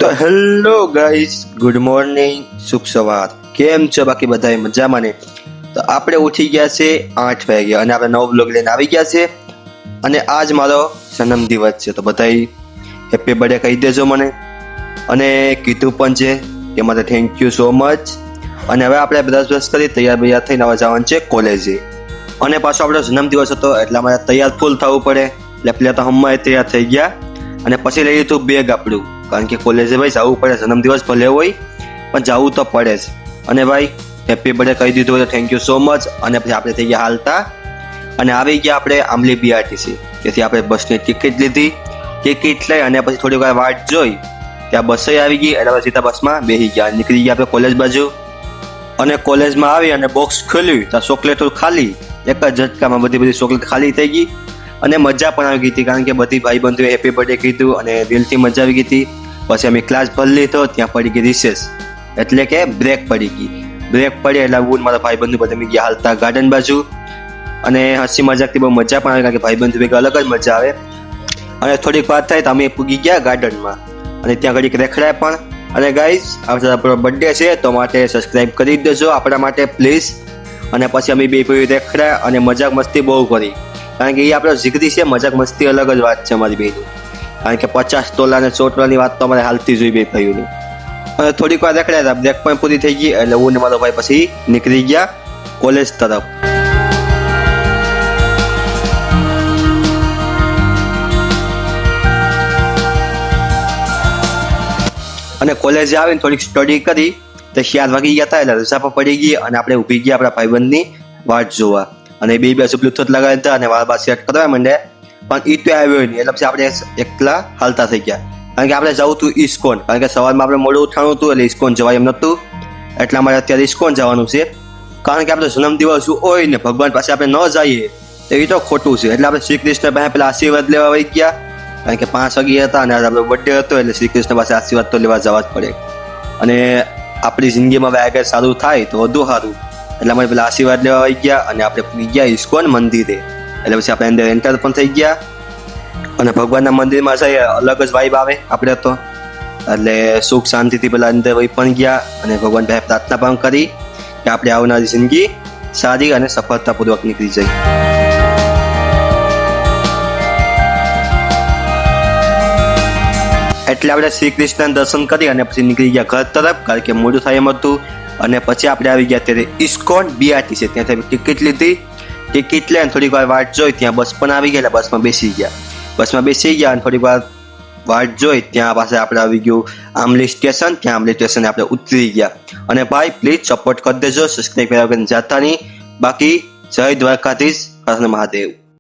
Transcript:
તો hello guys, good morning, શુભ સવાર. કેમ છો બાકી બધાય મજામાં ને? તો આપણે ઉઠી ગયા છે 8 વાગે અને આપણે નવો બ્લોગ લઈને આવી ગયા છે અને આજ મારો જન્મદિવસ છે. તો બધાય હેપી બર્થડે કહી દેજો મને અને કીધું પણ છે કે માટે થેન્ક યુ સો મચ. અને હવે આપણે બ્રશ કરી તૈયાર થઈને હવે જવાનું છે કોલેજે. અને પાછો આપણો જન્મદિવસ હતો એટલે અમારે તૈયાર ફૂલ થવું પડે એટલે પેલા તો હમણાં તૈયાર થઈ ગયા અને પછી લઈ લીધું બેગ આપણું, કારણ કે કોલેજે ભાઈ જવું પડે. જન્મદિવસ ભલે હોય પણ જવું તો પડે જ. અને ભાઈ હેપી બર્થડે કહી દીધું એટલે થેન્ક યુ સો મચ. અને પછી આપણે થઈ ગયા હાલતા અને આવી ગયા આપણે આંબલી બીઆરટીસી. તેથી આપણે બસની ટિકિટ લીધી. ટિકિટ લઈ અને પછી થોડી વાર વાટ જોઈ, ત્યાં બસે આવી ગઈ એટલે સીધા બસમાં બેસી ગયા, નીકળી ગયા આપણે કોલેજ બાજુ. અને કોલેજમાં આવી અને બોક્સ ખોલ્યું તો ચોકલેટો ખાલી, એક જ ઝટકામાં બધી ચોકલેટ ખાલી થઈ ગઈ. અને મજા પણ આવી ગઈ હતી, કારણ કે બધી ભાઈબંધોએ હેપી બર્થડે કીધું અને દિલથી મજા આવી ગઈ હતી. પછી અમે ક્લાસ ભરી લીધો, ત્યાં પડી ગઈ રિસેસ, એટલે કે બ્રેક પડી ગઈ. બ્રેક પડી એટલે હું મારા ભાઈબંધો બધા અમે ગયા હાલતા ગાર્ડન બાજુ. અને હસી મજાકથી બહુ મજા પણ આવી, કારણ કે ભાઈબંધો ભેગા અલગ જ મજા આવે. અને થોડીક વાત થાય તો અમે પૂગી ગયા ગાર્ડનમાં અને ત્યાં ઘડીક રેખડાય પણ. અને ગાઈઝ, આ આપણો બર્થડે છે તો માટે સબસ્ક્રાઈબ કરી દેજો આપણા માટે પ્લીઝ. અને પછી અમે બે ભાઈ રેખડાય અને મજાક મસ્તી બહુ કરી, કારણ કે એ આપણો જીગરી છે. મજાક મસ્તી અલગ જ વાત છે અમારી બેની, કારણ કે 50 તોલા અને 100 તોલાની વાત તો અમારે હાલતી જોઈ બે ભાઈઓની. અને થોડીક વાર રેખડાયા હતા, બ્રેક પણ પૂરી થઈ ગઈ એટલે હું ને મારો ભાઈ પછી નીકળી ગયા કોલેજ તરફ. અને કોલેજે આવીને થોડીક સ્ટડી કરી તો 4 વાગી ગયા હતા એટલે રજા પણ પડી ગઈ અને આપણે ઊભી ગયા આપણા ભાઈબંધની વાટ જોવા. અને બે બાજુ બ્લુટૂથ લગાવ્યા હતા અને વાળ સેટ કરવા માંડ્યા, પણ ઈ તો આવ્યો નહીં એટલે પછી આપણે એકલા હાલતા થઈ ગયા. કારણ કે આપણે જવું હતું ઇસ્કોન, કારણ કે સવારમાં આપણે મોડું ઉઠાણું હતું એટલે ઇસ્કોન જવાય એમ નહોતું. એટલે અમારે અત્યારે ઇસ્કોન જવાનું છે, કારણ કે આપણે જન્મદિવસ હોય ને ભગવાન પાસે આપણે ન જઈએ તો એ તો ખોટું છે. એટલે આપણે શ્રી કૃષ્ણ પાસે પેલા આશીર્વાદ લેવા વહી ગયા, કારણ કે 5 વાગ્યા હતા અને આપણો બર્થડે હતો એટલે શ્રી કૃષ્ણ પાસે આશીર્વાદ તો લેવા જવા જ પડે. અને આપણી જિંદગીમાં હવે આગળ સારું થાય તો વધુ સારું, એટલે અમે પેલા આશીર્વાદ લેવા આવી ગયા અને આપણે પૂરી ગયા ઇસ્કોન મંદિરે. એટલે પછી આપણે અંદર એન્ટર પણ થઈ ગયા અને ભગવાનના મંદિરમાં જઈએ અલગ જ વાઇબ આવે આપણે તો. એટલે સુખ શાંતિથી પેલા અંદર વહી પણ ગયા અને ભગવાન પાસે પ્રાર્થના પણ કરી કે આપણે આવનારી જિંદગી સારી અને સફળતાપૂર્વક નીકળી જાય. એટલે આપણે શ્રી કૃષ્ણ દર્શન કરી અને પછી નીકળી ગયા ઘર તરફ, કારણ કે મોડું થાય એમ હતું. અને પછી આપણે આવી ગયા ત્યારે ઇસ્કોન બીઆરટીસી, ત્યાંથી ટિકિટ લીધી. ટિકિટ લઈને થોડીક વાર વાટ જોઈ, ત્યાં બસ પણ આવી ગઈ એટલે બસમાં બેસી ગયા. અને થોડીક વાર વાટ જોઈ ત્યાં પાસે આપણે આવી ગયું આંબલી સ્ટેશન. ત્યાં આંબલી સ્ટેશને આપણે ઉતરી ગયા. અને ભાઈ પ્લીઝ સપોર્ટ કરી દેજો, સબસ્ક્રાઈબ કર્યા વગર જાતા નહીં. બાકી જય દ્વારકાધીશ, હર મહાદેવ.